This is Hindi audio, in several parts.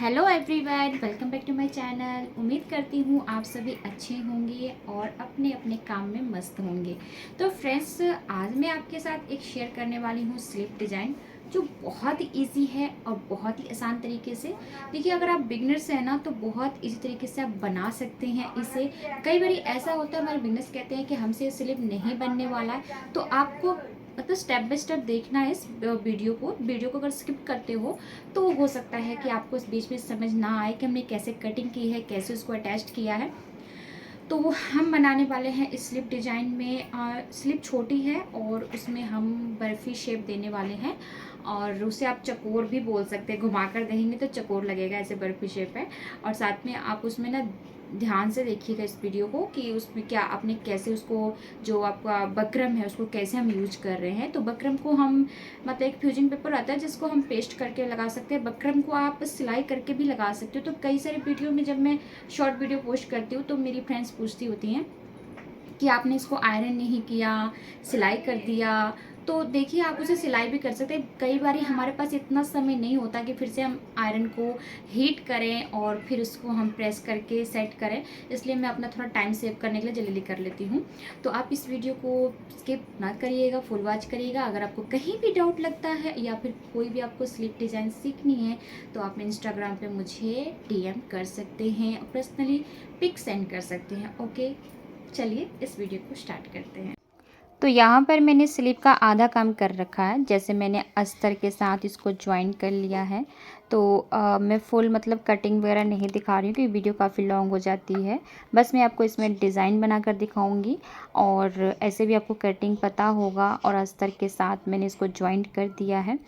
Hello everyone, welcome back to my channel. उम्मीद करती हूँ आप सभी अच्छे होंगे और अपने अपने काम में मस्त होंगे। तो फ्रेंड्स, आज मैं आपके साथ एक शेयर करने वाली हूँ स्लीप डिज़ाइन, जो बहुत ही ईजी है और बहुत ही आसान तरीके से। देखिए, अगर आप बिगनर्स हैं ना, तो बहुत ईजी तरीके से आप बना सकते हैं इसे। कई बार ऐसा होता है, हमारे बिगनर्स कहते हैं कि हमसे स्लीप नहीं बनने वाला है, तो आपको मतलब स्टेप बाय स्टेप देखना है इस वीडियो को अगर स्किप करते हो तो हो सकता है कि आपको इस बीच में समझ ना आए कि हमने कैसे कटिंग की है, कैसे उसको अटैच किया है। तो हम बनाने वाले हैं इस स्लिप डिज़ाइन में। स्लिप छोटी है और उसमें हम बर्फ़ी शेप देने वाले हैं, और उसे आप चकोर भी बोल सकते हैं। घुमा कर देखेंगे तो चकोर लगेगा, ऐसे बर्फ़ी शेप है। और साथ में आप उसमें ना ध्यान से देखिएगा इस वीडियो को कि उसमें क्या आपने कैसे उसको, जो आपका बकरम है उसको कैसे हम यूज कर रहे हैं। तो बकरम को हम मतलब एक फ्यूजिंग पेपर आता है जिसको हम पेस्ट करके लगा सकते हैं। बकरम को आप सिलाई करके भी लगा सकते हो। तो कई सारे वीडियो में जब मैं शॉर्ट वीडियो पोस्ट करती हूँ तो मेरी फ्रेंड्स पूछती होती हैं कि आपने इसको आयरन नहीं किया, सिलाई कर दिया। तो देखिए, आप उसे सिलाई भी कर सकते हैं। कई बार हमारे पास इतना समय नहीं होता कि फिर से हम आयरन को हीट करें और फिर उसको हम प्रेस करके सेट करें, इसलिए मैं अपना थोड़ा टाइम सेव करने के लिए जल्दी कर लेती हूँ। तो आप इस वीडियो को स्किप ना करिएगा, फुल वॉच करिएगा। अगर आपको कहीं भी डाउट लगता है या फिर कोई भी आपको स्लीप डिज़ाइन सीखनी है तो आप इंस्टाग्राम पे मुझे डीएम कर सकते हैं, पर्सनली पिक सेंड कर सकते हैं। ओके, चलिए इस वीडियो को स्टार्ट करते हैं। तो यहाँ पर मैंने स्लीव का आधा काम कर रखा है। जैसे मैंने अस्तर के साथ इसको ज्वाइन कर लिया है। तो मैं फुल मतलब कटिंग वगैरह नहीं दिखा रही हूँ क्योंकि वीडियो काफ़ी लॉन्ग हो जाती है। बस मैं आपको इसमें डिज़ाइन बना कर दिखाऊँगी, और ऐसे भी आपको कटिंग पता होगा। और अस्तर के साथ मैंने इसको ज्वाइंट कर दिया है।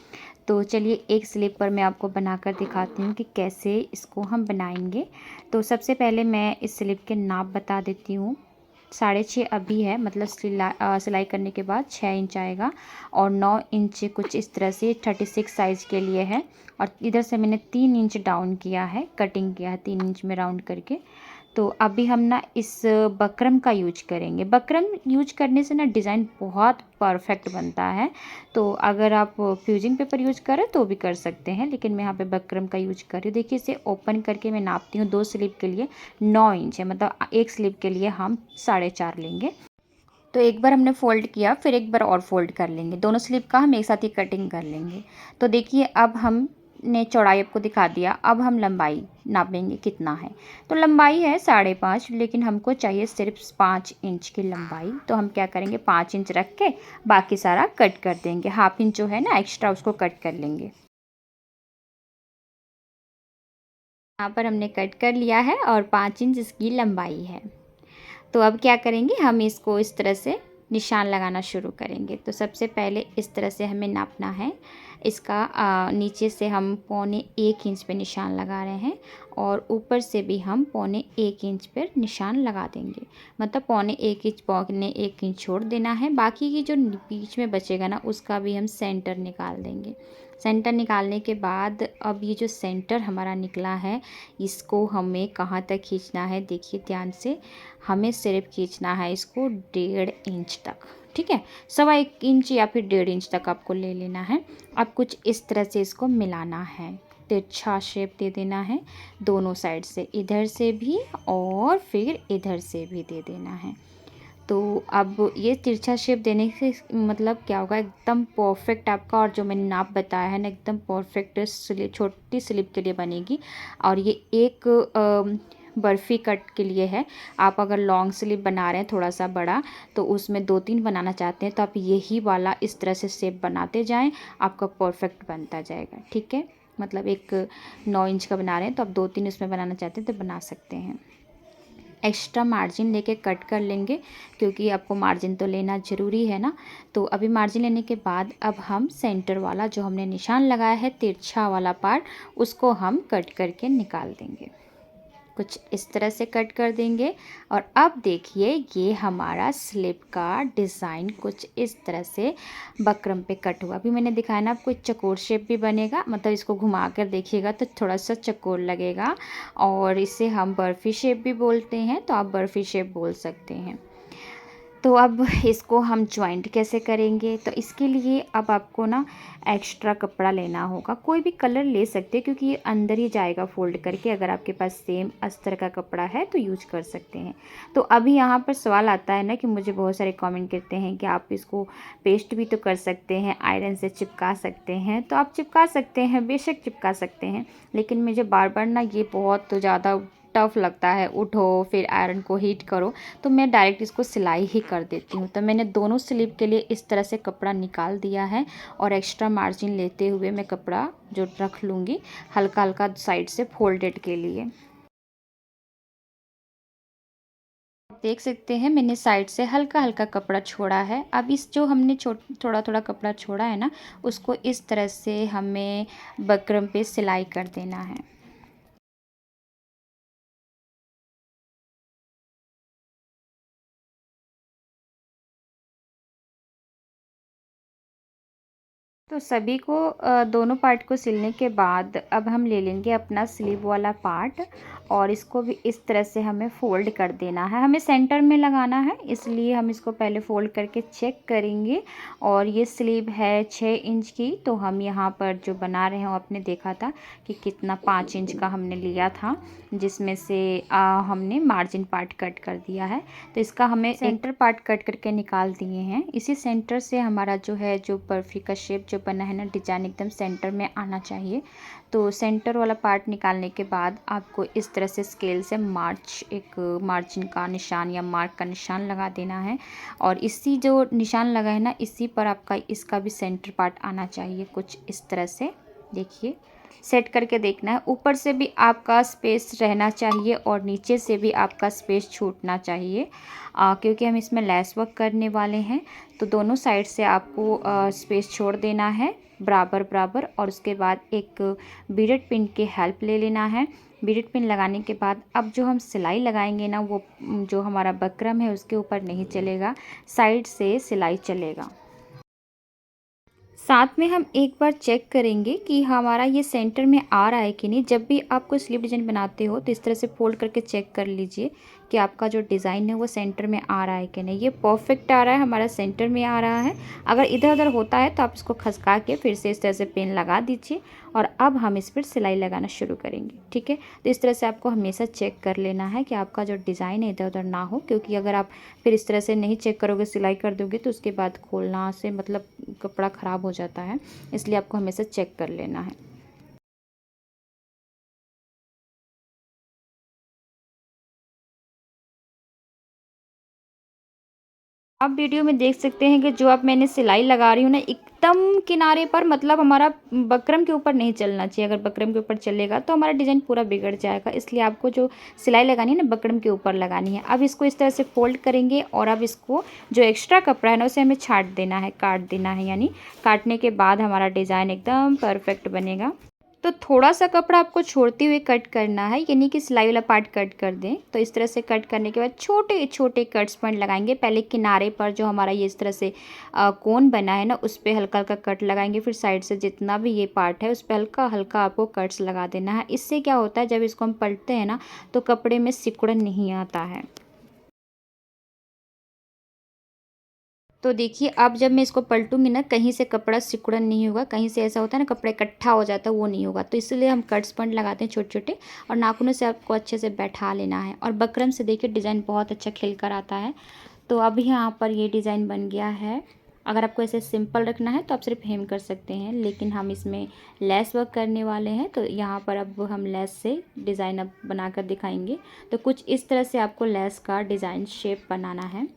तो चलिए एक स्लीव पर मैं आपको बना कर दिखाती हूँ कि कैसे इसको हम बनाएंगे। तो सबसे पहले मैं इस स्लीव के नाप बता देती हूँ। 6.5 अभी है, मतलब सिलाई करने के बाद 6 इंच आएगा। और 9 इंच कुछ इस तरह से 36 साइज़ के लिए है। और इधर से मैंने 3 इंच डाउन किया है, कटिंग किया है 3 इंच में राउंड करके। तो अभी हम ना इस बकरम का यूज करेंगे। बकरम यूज करने से ना डिज़ाइन बहुत परफेक्ट बनता है। तो अगर आप फ्यूजिंग पेपर यूज करें तो भी कर सकते हैं, लेकिन मैं यहाँ पे बकरम का यूज कर रही हूँ। देखिए, इसे ओपन करके मैं नापती हूँ। 2 स्लीव के लिए 9 इंच है, मतलब एक स्लीव के लिए हम 4.5 लेंगे। तो एक बार हमने फ़ोल्ड किया, फिर एक बार और फ़ोल्ड कर लेंगे। दोनों स्लीव का हम एक साथ ही कटिंग कर लेंगे। तो देखिए, अब हमने चौड़ाई आपको दिखा दिया। अब हम लंबाई नापेंगे कितना है। तो लंबाई है 5.5, लेकिन हमको चाहिए सिर्फ 5 इंच की लंबाई। तो हम क्या करेंगे, 5 इंच रख के बाकी सारा कट कर देंगे। हाफ इंच जो है ना एक्स्ट्रा, उसको कट कर लेंगे। यहाँ पर हमने कट कर लिया है और 5 इंच इसकी लंबाई है। तो अब क्या करेंगे, हम इसको इस तरह से निशान लगाना शुरू करेंगे। तो सबसे पहले इस तरह से हमें नापना है। इसका नीचे से हम 1.25 इंच पे निशान लगा रहे हैं, और ऊपर से भी हम 1.25 इंच पर निशान लगा देंगे। मतलब 1.25 इंच छोड़ देना है। बाकी की जो बीच में बचेगा ना, उसका भी हम सेंटर निकाल देंगे। सेंटर निकालने के बाद अब ये जो सेंटर हमारा निकला है, इसको हमें कहाँ तक खींचना है, देखिए ध्यान से। हमें सिर्फ खींचना है इसको 1.5 इंच तक, ठीक है। 1.25 इंच या फिर 1.5 इंच तक आपको ले लेना है। अब कुछ इस तरह से इसको मिलाना है, तिरछा शेप दे देना है दोनों साइड से, इधर से भी और फिर इधर से भी दे देना है। तो अब ये तिरछा शेप देने से मतलब क्या होगा, एकदम परफेक्ट आपका, और जो मैंने नाप बताया है ना, एकदम परफेक्ट स्लिप, छोटी स्लिप के लिए बनेगी। और ये एक बर्फ़ी कट के लिए है। आप अगर लॉन्ग स्लीव बना रहे हैं थोड़ा सा बड़ा, तो उसमें 2-3 बनाना चाहते हैं तो आप यही वाला इस तरह से शेप बनाते जाएं, आपका परफेक्ट बनता जाएगा, ठीक है। मतलब एक 9 इंच का बना रहे हैं तो आप 2-3 उसमें बनाना चाहते हैं तो बना सकते हैं। एक्स्ट्रा मार्जिन लेके कट कर लेंगे, क्योंकि आपको मार्जिन तो लेना ज़रूरी है ना। तो अभी मार्जिन लेने के बाद अब हम सेंटर वाला जो हमने निशान लगाया है, तिरछा वाला पार्ट, उसको हम कट करके निकाल देंगे। कुछ इस तरह से कट कर देंगे। और अब देखिए, ये हमारा स्लिप का डिज़ाइन कुछ इस तरह से बकरम पे कट हुआ। अभी मैंने दिखाया ना आपको, चकोर शेप भी बनेगा, मतलब इसको घुमा कर देखिएगा तो थोड़ा सा चकोर लगेगा। और इसे हम बर्फ़ी शेप भी बोलते हैं, तो आप बर्फ़ी शेप बोल सकते हैं। तो अब इसको हम जॉइंट कैसे करेंगे, तो इसके लिए अब आपको ना एक्स्ट्रा कपड़ा लेना होगा। कोई भी कलर ले सकते हैं क्योंकि ये अंदर ही जाएगा फोल्ड करके। अगर आपके पास सेम अस्तर का कपड़ा है तो यूज कर सकते हैं। तो अभी यहाँ पर सवाल आता है ना कि मुझे बहुत सारे कमेंट करते हैं कि आप इसको पेस्ट भी तो कर सकते हैं, आयरन से चिपका सकते हैं। तो आप चिपका सकते हैं, बेशक चिपका सकते हैं, लेकिन मुझे बार बार ना ये बहुत ज़्यादा टफ़ लगता है, उठो फिर आयरन को हीट करो, तो मैं डायरेक्ट इसको सिलाई ही कर देती हूँ। तो मैंने दोनों स्लीव के लिए इस तरह से कपड़ा निकाल दिया है और एक्स्ट्रा मार्जिन लेते हुए मैं कपड़ा जो रख लूँगी हल्का हल्का साइड से फोल्डेड के लिए। देख सकते हैं मैंने साइड से हल्का हल्का कपड़ा छोड़ा है। अब इस जो हमने थोड़ा थोड़ा कपड़ा छोड़ा है ना, उसको इस तरह से हमें बकरम पे सिलाई कर देना है। तो सभी को दोनों पार्ट को सिलने के बाद अब हम ले लेंगे अपना स्लीव वाला पार्ट और इसको भी इस तरह से हमें फ़ोल्ड कर देना है। हमें सेंटर में लगाना है, इसलिए हम इसको पहले फ़ोल्ड करके चेक करेंगे। और ये स्लीव है 6 इंच की, तो हम यहाँ पर जो बना रहे हैं वो आपने देखा था कि कितना 5 इंच का हमने लिया था, जिसमें से हमने मार्जिन पार्ट कट कर दिया है। तो इसका हमें सेंटर पार्ट कट करके निकाल दिए हैं। इसी सेंटर से हमारा जो है जो बर्फ़ी का शेप जो बना है ना, डिजाइन एकदम सेंटर में आना चाहिए। तो सेंटर वाला पार्ट निकालने के बाद आपको इस तरह से स्केल से एक मार्जिन का निशान या मार्क का निशान लगा देना है। और इसी जो निशान लगा है ना, इसी पर आपका इसका भी सेंटर पार्ट आना चाहिए, कुछ इस तरह से। देखिए, सेट करके देखना है। ऊपर से भी आपका स्पेस रहना चाहिए और नीचे से भी आपका स्पेस छूटना चाहिए, क्योंकि हम इसमें लेस वर्क करने वाले हैं। तो दोनों साइड से आपको स्पेस छोड़ देना है बराबर बराबर। और उसके बाद एक बीडेड पिन की हेल्प ले लेना है। बीडेड पिन लगाने के बाद अब जो हम सिलाई लगाएंगे ना, वो जो हमारा बकरम है उसके ऊपर नहीं चलेगा, साइड से सिलाई चलेगा। साथ में हम एक बार चेक करेंगे कि हमारा ये सेंटर में आ रहा है कि नहीं। जब भी आप कोई स्लीव डिज़ाइन बनाते हो तो इस तरह से फोल्ड करके चेक कर लीजिए कि आपका जो डिज़ाइन है वो सेंटर में आ रहा है कि नहीं। ये परफेक्ट आ रहा है, हमारा सेंटर में आ रहा है। अगर इधर उधर होता है तो आप इसको खसका के फिर से इस तरह से पिन लगा दीजिए और अब हम इस पर सिलाई लगाना शुरू करेंगे। ठीक है, तो इस तरह से आपको हमेशा चेक कर लेना है कि आपका जो डिज़ाइन है इधर उधर ना हो, क्योंकि अगर आप फिर इस तरह से नहीं चेक करोगे, सिलाई कर दोगे, तो उसके बाद खोलना से मतलब कपड़ा ख़राब हो जाता है। इसलिए आपको हमेशा चेक कर लेना है। आप वीडियो में देख सकते हैं कि जो अब मैंने सिलाई लगा रही हूँ ना, एकदम किनारे पर, मतलब हमारा बकरम के ऊपर नहीं चलना चाहिए। अगर बकरम के ऊपर चलेगा तो हमारा डिज़ाइन पूरा बिगड़ जाएगा। इसलिए आपको जो सिलाई लगानी है ना, बकरम के ऊपर लगानी है। अब इसको इस तरह से फोल्ड करेंगे और अब इसको जो एक्स्ट्रा कपड़ा है ना, उसे हमें छाट देना है, काट देना है। यानी काटने के बाद हमारा डिज़ाइन एकदम परफेक्ट बनेगा। तो थोड़ा सा कपड़ा आपको छोड़ते हुए कट करना है, यानी कि सिलाई वाला पार्ट कट कर दें। तो इस तरह से कट करने के बाद छोटे छोटे कट्स पॉइंट लगाएंगे। पहले किनारे पर जो हमारा ये इस तरह से कोन बना है ना, उस पर हल्का हल्का कट लगाएंगे। फिर साइड से जितना भी ये पार्ट है उस पर हल्का हल्का आपको कट्स लगा देना है। इससे क्या होता है, जब इसको हम पलटते हैं ना, तो कपड़े में सिकुड़न नहीं आता है। तो देखिए, अब जब मैं इसको पलटूंगी ना, कहीं से कपड़ा सिकुड़न नहीं होगा। कहीं से ऐसा होता है ना, कपड़ा इकट्ठा हो जाता है, वो नहीं होगा। तो इसलिए हम कट्स पॉइंट लगाते हैं छोटे छोटे, और नाखूनों से आपको अच्छे से बैठा लेना है। और बकरम से देखिए डिज़ाइन बहुत अच्छा खिल कर आता है। तो अब यहाँ पर ये डिज़ाइन बन गया है। अगर आपको ऐसे सिंपल रखना है तो आप सिर्फ हेम कर सकते हैं, लेकिन हम इसमें लेस वर्क करने वाले हैं। तो यहाँ पर अब हम लेस से डिज़ाइन अब बनाकर दिखाएंगे। तो कुछ इस तरह से आपको लेस का डिज़ाइन शेप बनाना है।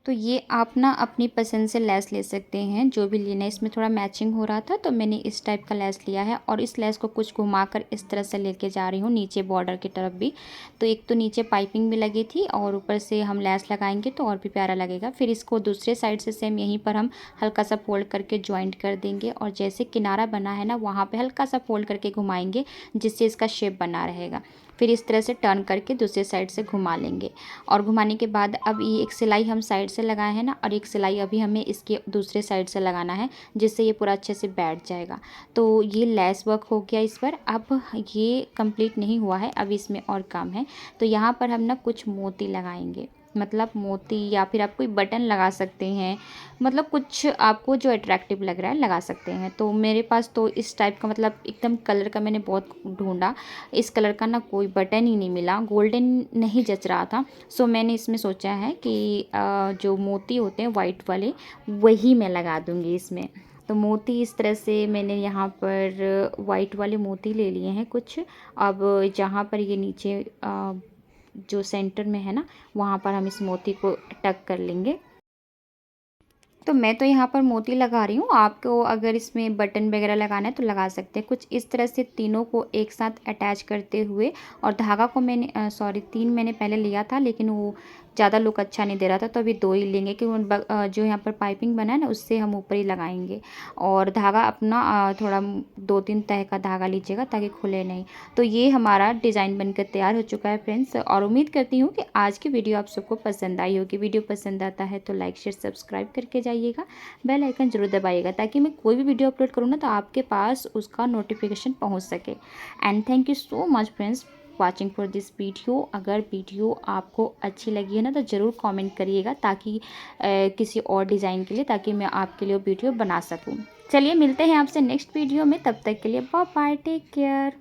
तो ये आप ना अपनी पसंद से लेस ले सकते हैं, जो भी लेना है। इसमें थोड़ा मैचिंग हो रहा था तो मैंने इस टाइप का लेस लिया है, और इस लेस को कुछ घुमाकर इस तरह से लेके जा रही हूँ नीचे बॉर्डर की तरफ भी। तो एक तो नीचे पाइपिंग भी लगी थी और ऊपर से हम लेस लगाएंगे तो और भी प्यारा लगेगा। फिर इसको दूसरे साइड से सेम यहीं पर हम हल्का सा फोल्ड करके ज्वाइंट कर देंगे, और जैसे किनारा बना है ना, वहाँ पर हल्का सा फोल्ड करके घुमाएंगे, जिससे इसका शेप बना रहेगा। फिर इस तरह से टर्न करके दूसरे साइड से घुमा लेंगे। और घुमाने के बाद अब ये एक सिलाई हम साइड से लगाए हैं ना, और एक सिलाई अभी हमें इसके दूसरे साइड से लगाना है, जिससे ये पूरा अच्छे से बैठ जाएगा। तो ये लेस वर्क हो गया इस पर। अब ये कंप्लीट नहीं हुआ है, अब इसमें और काम है। तो यहाँ पर हम ना कुछ मोती लगाएंगे। मतलब मोती या फिर आप कोई बटन लगा सकते हैं, मतलब कुछ आपको जो अट्रैक्टिव लग रहा है लगा सकते हैं। तो मेरे पास तो इस टाइप का मतलब एकदम कलर का मैंने बहुत ढूंढा, इस कलर का ना कोई बटन ही नहीं मिला, गोल्डन नहीं जच रहा था। सो मैंने इसमें सोचा है कि जो मोती होते हैं वाइट वाले वही मैं लगा दूँगी इसमें। तो मोती इस तरह से मैंने यहाँ पर वाइट वाले मोती ले लिए हैं कुछ। अब जहाँ पर ये नीचे जो सेंटर में है ना, वहाँ पर हम इस मोती को टक कर लेंगे। तो मैं तो यहाँ पर मोती लगा रही हूँ, आपको अगर इसमें बटन वगैरह लगाना है तो लगा सकते हैं। कुछ इस तरह से तीनों को एक साथ अटैच करते हुए, और धागा को मैंने सॉरी 3 मैंने पहले लिया था लेकिन वो ज़्यादा लुक अच्छा नहीं दे रहा था, तो अभी 2 ही लेंगे क्योंकि जो यहाँ पर पाइपिंग बना है ना उससे हम ऊपर ही लगाएंगे। और धागा अपना थोड़ा 2-3 तह का धागा लीजिएगा ताकि खुले नहीं। तो ये हमारा डिज़ाइन बनकर तैयार हो चुका है फ्रेंड्स, और उम्मीद करती हूँ कि आज की वीडियो आप सबको पसंद आई होगी। वीडियो पसंद आता है तो लाइक शेयर सब्सक्राइब करके जाइएगा, बेल आइकन जरूर दबाइएगा ताकि मैं कोई भी वीडियो अपलोड करूँ ना तो आपके पास उसका नोटिफिकेशन पहुँच सके। And thank you so much friends watching for this video. अगर वीडियो आपको अच्छी लगी है ना तो ज़रूर कमेंट करिएगा ताकि किसी और डिज़ाइन के लिए, ताकि मैं आपके लिए वीडियो बना सकूँ। चलिए मिलते हैं आपसे नेक्स्ट वीडियो में, तब तक के लिए बाय बाय, टेक केयर।